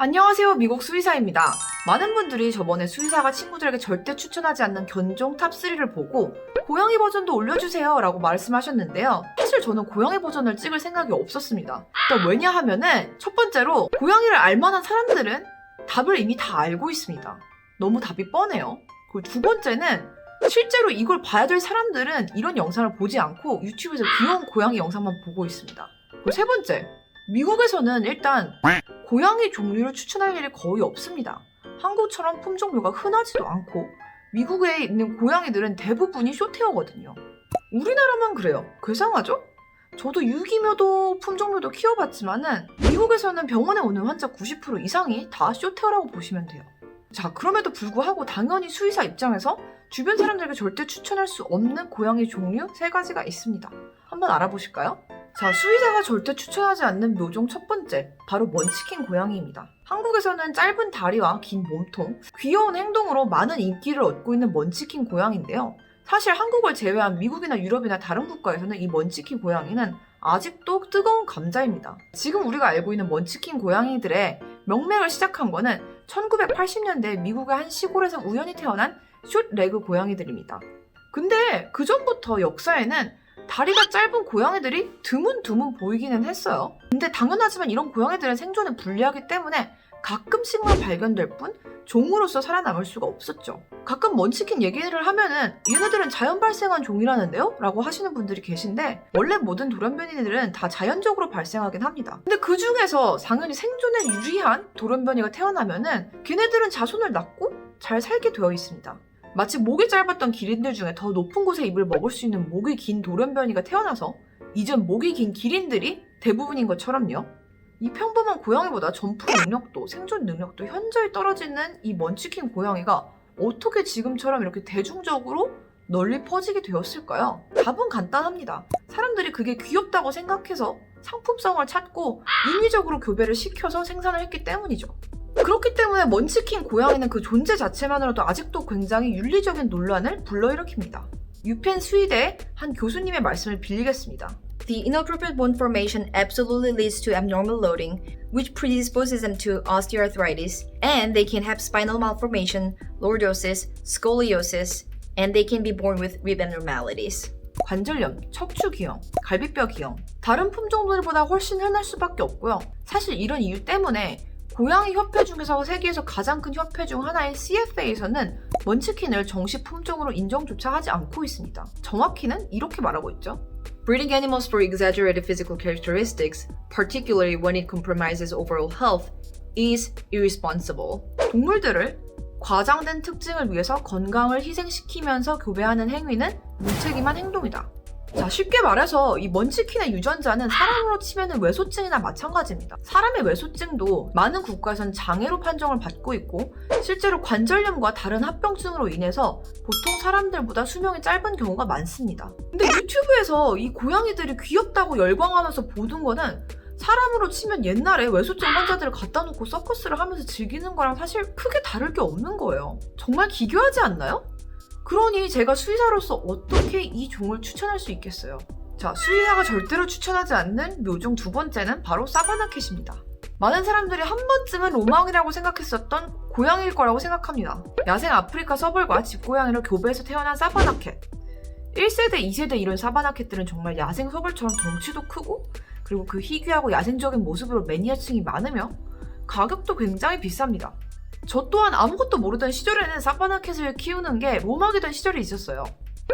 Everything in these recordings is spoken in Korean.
안녕하세요. 미국 수의사입니다. 많은 분들이 저번에 수의사가 친구들에게 절대 추천하지 않는 견종 탑3를 보고 고양이 버전도 올려주세요 라고 말씀하셨는데요. 사실 저는 고양이 버전을 찍을 생각이 없었습니다. 일단 왜냐하면은 첫 번째로 고양이를 알만한 사람들은 답을 이미 다 알고 있습니다. 너무 답이 뻔해요. 그리고 두 번째는 실제로 이걸 봐야 될 사람들은 이런 영상을 보지 않고 유튜브에서 귀여운 고양이 영상만 보고 있습니다. 그리고 세 번째, 미국에서는 일단 고양이 종류를 추천할 일이 거의 없습니다. 한국처럼 품종묘가 흔하지도 않고 미국에 있는 고양이들은 대부분이 숏헤어거든요. 우리나라만 그래요. 괴상하죠? 저도 유기묘도 품종묘도 키워봤지만은 미국에서는 병원에 오는 환자 90% 이상이 다 숏헤어라고 보시면 돼요. 자, 그럼에도 불구하고 당연히 수의사 입장에서 주변 사람들에게 절대 추천할 수 없는 고양이 종류 3가지가 있습니다. 한번 알아보실까요? 자, 수의사가 절대 추천하지 않는 묘종 첫 번째, 바로 먼치킨 고양이입니다. 한국에서는 짧은 다리와 긴 몸통, 귀여운 행동으로 많은 인기를 얻고 있는 먼치킨 고양이인데요. 사실 한국을 제외한 미국이나 유럽이나 다른 국가에서는 이 먼치킨 고양이는 아직도 뜨거운 감자입니다. 지금 우리가 알고 있는 먼치킨 고양이들의 명맥을 시작한 거는 1980년대 미국의 한 시골에서 우연히 태어난 숏레그 고양이들입니다. 근데 그 전부터 역사에는 다리가 짧은 고양이들이 드문드문 보이기는 했어요. 근데 당연하지만 이런 고양이들은 생존에 불리하기 때문에 가끔씩만 발견될 뿐 종으로서 살아남을 수가 없었죠. 가끔 먼치킨 얘기를 하면은 얘네들은 자연 발생한 종이라는데요? 라고 하시는 분들이 계신데 원래 모든 돌연변이들은 다 자연적으로 발생하긴 합니다. 근데 그 중에서 당연히 생존에 유리한 돌연변이가 태어나면은 걔네들은 자손을 낳고 잘 살게 되어 있습니다. 마치 목이 짧았던 기린들 중에 더 높은 곳에 잎을 먹을 수 있는 목이 긴 돌연변이가 태어나서 이전 목이 긴 기린들이 대부분인 것처럼요. 이 평범한 고양이보다 점프 능력도 생존 능력도 현저히 떨어지는 이 먼치킨 고양이가 어떻게 지금처럼 이렇게 대중적으로 널리 퍼지게 되었을까요? 답은 간단합니다. 사람들이 그게 귀엽다고 생각해서 상품성을 찾고 인위적으로 교배를 시켜서 생산을 했기 때문이죠. 그렇기 때문에 먼치킨 고양이는 그 존재 자체만으로도 아직도 굉장히 윤리적인 논란을 불러일으킵니다. 유펜 수의대 한 교수님의 말씀을 빌리겠습니다. The inappropriate bone formation absolutely leads to abnormal loading, which predisposes them to osteoarthritis, and they can have spinal malformation, lordosis, scoliosis, and they can be born with rib abnormalities. 관절염, 척추기형, 갈비뼈 기형, 다른 품종들보다 훨씬 흔할 수밖에 없고요. 사실 이런 이유 때문에 고양이 협회 중에서 세계에서 가장 큰 협회 중 하나인 CFA에서는 먼치킨을 정식 품종으로 인정조차 하지 않고 있습니다. 정확히는 이렇게 말하고 있죠. Breeding animals for exaggerated physical characteristics, particularly when it compromises overall health, is irresponsible. 동물들을 과장된 특징을 위해서 건강을 희생시키면서 교배하는 행위는 무책임한 행동이다. 자, 쉽게 말해서 이 먼치킨의 유전자는 사람으로 치면 외소증이나 마찬가지입니다. 사람의 외소증도 많은 국가에서는 장애로 판정을 받고 있고 실제로 관절염과 다른 합병증으로 인해서 보통 사람들보다 수명이 짧은 경우가 많습니다. 근데 유튜브에서 이 고양이들이 귀엽다고 열광하면서 보는 거는 사람으로 치면 옛날에 외소증 환자들을 갖다 놓고 서커스를 하면서 즐기는 거랑 사실 크게 다를 게 없는 거예요. 정말 기괴하지 않나요? 그러니 제가 수의사로서 어떻게 이 종을 추천할 수 있겠어요? 자, 수의사가 절대로 추천하지 않는 묘종 두 번째는 바로 사바나캣입니다. 많은 사람들이 한 번쯤은 로망이라고 생각했었던 고양이일 거라고 생각합니다. 야생 아프리카 서벌과 집고양이를 교배해서 태어난 사바나캣. 1세대, 2세대 이런 사바나캣들은 정말 야생 서벌처럼 덩치도 크고 그리고 그 희귀하고 야생적인 모습으로 매니아층이 많으며 가격도 굉장히 비쌉니다. 저 또한 아무것도 모르던 시절에는 사바나캣을 키우는 게 로망이던 시절이 있었어요.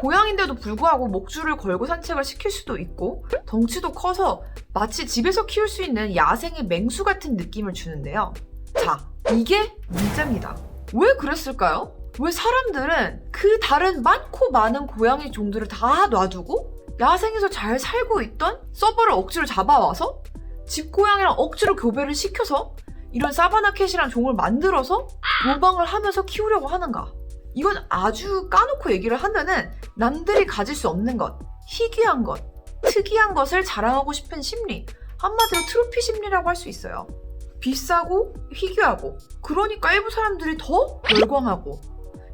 고양인데도 불구하고 목줄을 걸고 산책을 시킬 수도 있고 덩치도 커서 마치 집에서 키울 수 있는 야생의 맹수 같은 느낌을 주는데요. 자, 이게 문제입니다. 왜 그랬을까요? 왜 사람들은 그 다른 많고 많은 고양이 종들을 다 놔두고 야생에서 잘 살고 있던 서버를 억지로 잡아와서 집고양이랑 억지로 교배를 시켜서 이런 사바나캣이란 종을 만들어서 모방을 하면서 키우려고 하는가? 이건 아주 까놓고 얘기를 하면은 남들이 가질 수 없는 것, 희귀한 것, 특이한 것을 자랑하고 싶은 심리, 한마디로 트로피 심리라고 할 수 있어요. 비싸고 희귀하고 그러니까 일부 사람들이 더 열광하고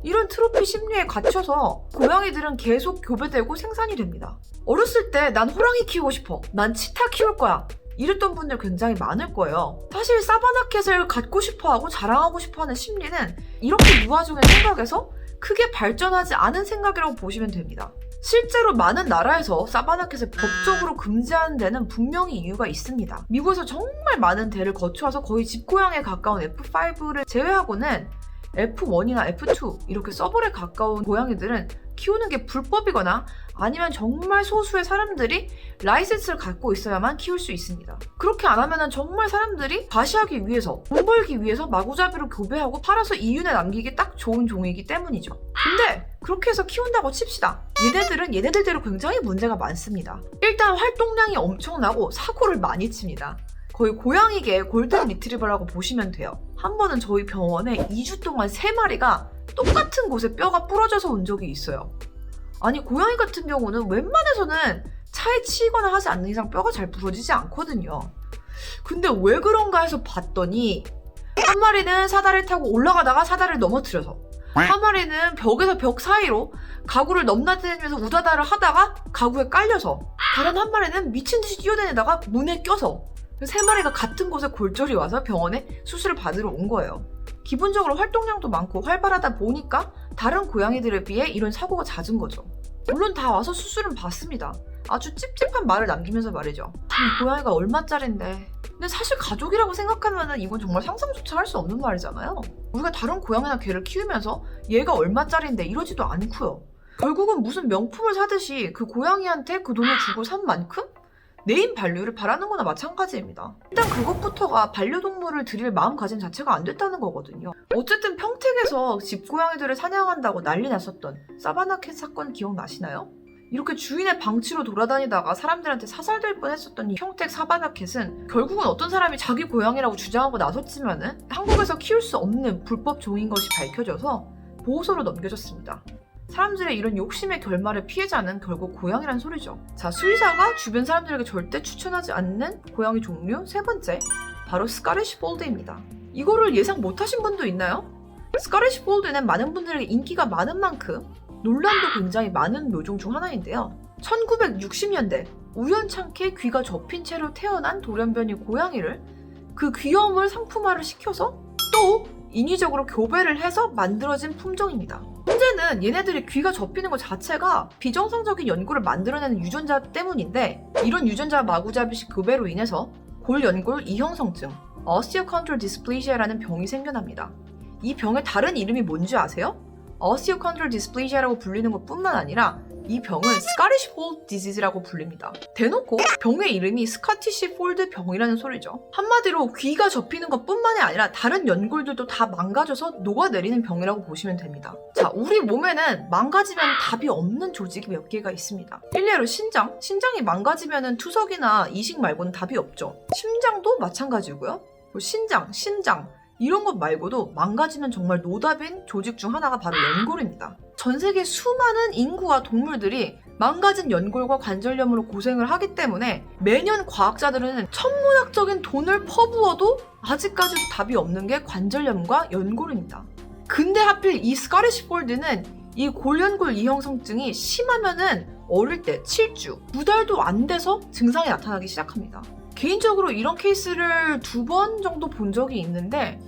이런 트로피 심리에 갇혀서 고양이들은 계속 교배되고 생산이 됩니다. 어렸을 때 난 호랑이 키우고 싶어, 난 치타 키울 거야 이랬던 분들 굉장히 많을 거예요. 사실 사바나캣을 갖고 싶어하고 자랑하고 싶어하는 심리는 이렇게 유아종의 생각에서 크게 발전하지 않은 생각이라고 보시면 됩니다. 실제로 많은 나라에서 사바나캣을 법적으로 금지하는 데는 분명히 이유가 있습니다. 미국에서 정말 많은 대를 거쳐와서 거의 집고양이에 가까운 F5를 제외하고는 F1이나 F2 이렇게 서벌에 가까운 고양이들은 키우는 게 불법이거나 아니면 정말 소수의 사람들이 라이센스를 갖고 있어야만 키울 수 있습니다. 그렇게 안 하면은 정말 사람들이 과시하기 위해서, 돈 벌기 위해서 마구잡이로 교배하고 팔아서 이윤에 남기기 딱 좋은 종이기 때문이죠. 근데 그렇게 해서 키운다고 칩시다. 얘네들은 얘네들대로 굉장히 문제가 많습니다. 일단 활동량이 엄청나고 사고를 많이 칩니다. 거의 고양이계 골든 리트리버라고 보시면 돼요. 한 번은 저희 병원에 2주 동안 3마리가 똑같은 곳에 뼈가 부러져서 온 적이 있어요. 아니 고양이 같은 경우는 웬만해서는 차에 치이거나 하지 않는 이상 뼈가 잘 부러지지 않거든요. 근데 왜 그런가 해서 봤더니 한 마리는 사다리를 타고 올라가다가 사다리를 넘어뜨려서, 한 마리는 벽에서 벽 사이로 가구를 넘나들면서 우다다를 하다가 가구에 깔려서, 다른 한 마리는 미친 듯이 뛰어다니다가 문에 껴서, 3마리가 같은 곳에 골절이 와서 병원에 수술을 받으러 온 거예요. 기본적으로 활동량도 많고 활발하다 보니까 다른 고양이들에 비해 이런 사고가 잦은 거죠. 물론 다 와서 수술은 받습니다. 아주 찝찝한 말을 남기면서 말이죠. 이 고양이가 얼마짜린데. 근데 사실 가족이라고 생각하면 이건 정말 상상조차 할 수 없는 말이잖아요. 우리가 다른 고양이나 개를 키우면서 얘가 얼마짜린데 이러지도 않고요. 결국은 무슨 명품을 사듯이 그 고양이한테 그 돈을 주고 산 만큼 네임 발류를 바라는 거나 마찬가지입니다. 일단 그것부터가 반려동물을 드릴 마음가짐 자체가 안 됐다는 거거든요. 어쨌든 평택에서 집고양이들을 사냥한다고 난리 났었던 사바나캣 사건 기억나시나요? 이렇게 주인의 방치로 돌아다니다가 사람들한테 사살될 뻔했었던 이 평택 사바나캣은 결국은 어떤 사람이 자기 고양이라고 주장하고 나섰지만은 한국에서 키울 수 없는 불법 종인 것이 밝혀져서 보호소로 넘겨졌습니다. 사람들의 이런 욕심의 결말의 피해자는 결국 고양이란 소리죠. 자, 수의사가 주변 사람들에게 절대 추천하지 않는 고양이 종류 세 번째, 바로 스카리쉬 폴드입니다. 이거를 예상 못하신 분도 있나요? 스카리쉬 폴드는 많은 분들에게 인기가 많은 만큼 논란도 굉장히 많은 묘종 중 하나인데요. 1960년대 우연찮게 귀가 접힌 채로 태어난 돌연변이 고양이를 그 귀여움을 상품화를 시켜서 또 인위적으로 교배를 해서 만들어진 품종입니다. 문제는 얘네들이 귀가 접히는 것 자체가 비정상적인 연골을 만들어내는 유전자 때문인데, 이런 유전자 마구잡이식 교배로 인해서 골연골 이형성증, 오스티오콘드롤 디스플레이시아라는 병이 생겨납니다. 이 병의 다른 이름이 뭔지 아세요? 오스티오콘드롤 디스플레이시아라고 불리는 것뿐만 아니라 이 병은 스카리쉬 폴드 디지즈라고 불립니다. 대놓고 병의 이름이 스카티시 폴드 병이라는 소리죠. 한마디로 귀가 접히는 것뿐만이 아니라 다른 연골들도 다 망가져서 녹아내리는 병이라고 보시면 됩니다. 자, 우리 몸에는 망가지면 답이 없는 조직이 몇 개가 있습니다. 일례로 신장, 신장이 망가지면 투석이나 이식 말고는 답이 없죠. 심장도 마찬가지고요. 신장, 심장 이런 것 말고도 망가지면 정말 노답인 조직 중 하나가 바로 연골입니다. 전 세계 수많은 인구와 동물들이 망가진 연골과 관절염으로 고생을 하기 때문에 매년 과학자들은 천문학적인 돈을 퍼부어도 아직까지도 답이 없는 게 관절염과 연골입니다. 근데 하필 이 스카리쉬 폴드는 이 골연골 이형성증이 심하면은 어릴 때 7주, 2달도 안 돼서 증상이 나타나기 시작합니다. 개인적으로 이런 케이스를 2번 정도 본 적이 있는데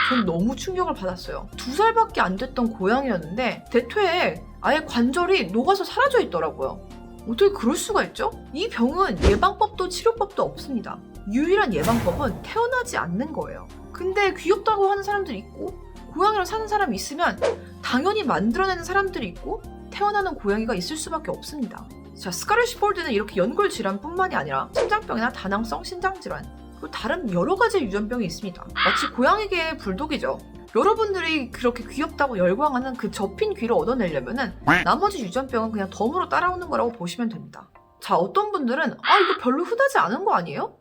전 너무 충격을 받았어요. 2살밖에 안 됐던 고양이였는데 대퇴에 아예 관절이 녹아서 사라져 있더라고요. 어떻게 그럴 수가 있죠? 이 병은 예방법도 치료법도 없습니다. 유일한 예방법은 태어나지 않는 거예요. 근데 귀엽다고 하는 사람들이 있고 고양이랑 사는 사람이 있으면 당연히 만들어내는 사람들이 있고 태어나는 고양이가 있을 수밖에 없습니다. 자, 스카리쉬 폴드는 이렇게 연골 질환뿐만이 아니라 심장병이나 다낭성 신장질환, 그리고 다른 여러 가지 유전병이 있습니다. 마치 고양이계의 불독이죠. 여러분들이 그렇게 귀엽다고 열광하는 그 접힌 귀를 얻어내려면은 나머지 유전병은 그냥 덤으로 따라오는 거라고 보시면 됩니다. 자, 어떤 분들은 이거 별로 흔하지 않은 거 아니에요?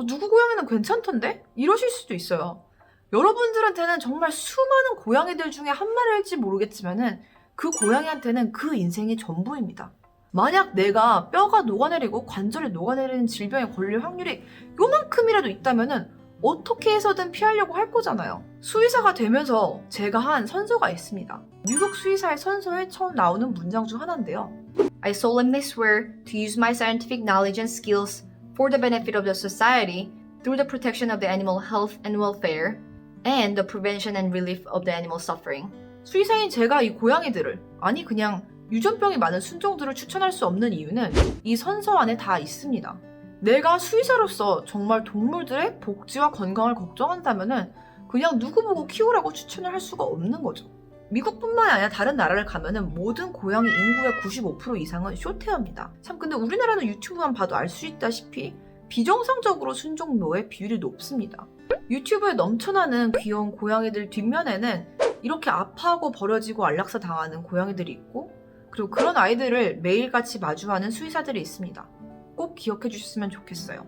누구 고양이는 괜찮던데? 이러실 수도 있어요. 여러분들한테는 정말 수많은 고양이들 중에 한 마리일지 모르겠지만은 그 고양이한테는 그 인생이 전부입니다. 만약 내가 뼈가 녹아내리고 관절이 녹아내리는 질병에 걸릴 확률이 요만큼이라도 있다면은 어떻게 해서든 피하려고 할 거잖아요. 수의사가 되면서 제가 한 선서가 있습니다. 미국 수의사의 선서에 처음 나오는 문장 중 하나인데요. I solemnly swear to use my scientific knowledge and skills for the benefit of the society through the protection of the animal health and welfare and the prevention and relief of the animal suffering. 수의사인 제가 이 고양이들을, 아니 그냥 유전병이 많은 순종들을 추천할 수 없는 이유는 이 선서 안에 다 있습니다. 내가 수의사로서 정말 동물들의 복지와 건강을 걱정한다면은 그냥 누구 보고 키우라고 추천을 할 수가 없는 거죠. 미국뿐만이 아니라 다른 나라를 가면은 모든 고양이 인구의 95% 이상은 숏헤어입니다. 참 근데 우리나라는 유튜브만 봐도 알 수 있다시피 비정상적으로 순종묘의 비율이 높습니다. 유튜브에 넘쳐나는 귀여운 고양이들 뒷면에는 이렇게 아파하고 버려지고 안락사 당하는 고양이들이 있고, 그리고 그런 아이들을 매일같이 마주하는 수의사들이 있습니다. 꼭 기억해 주셨으면 좋겠어요.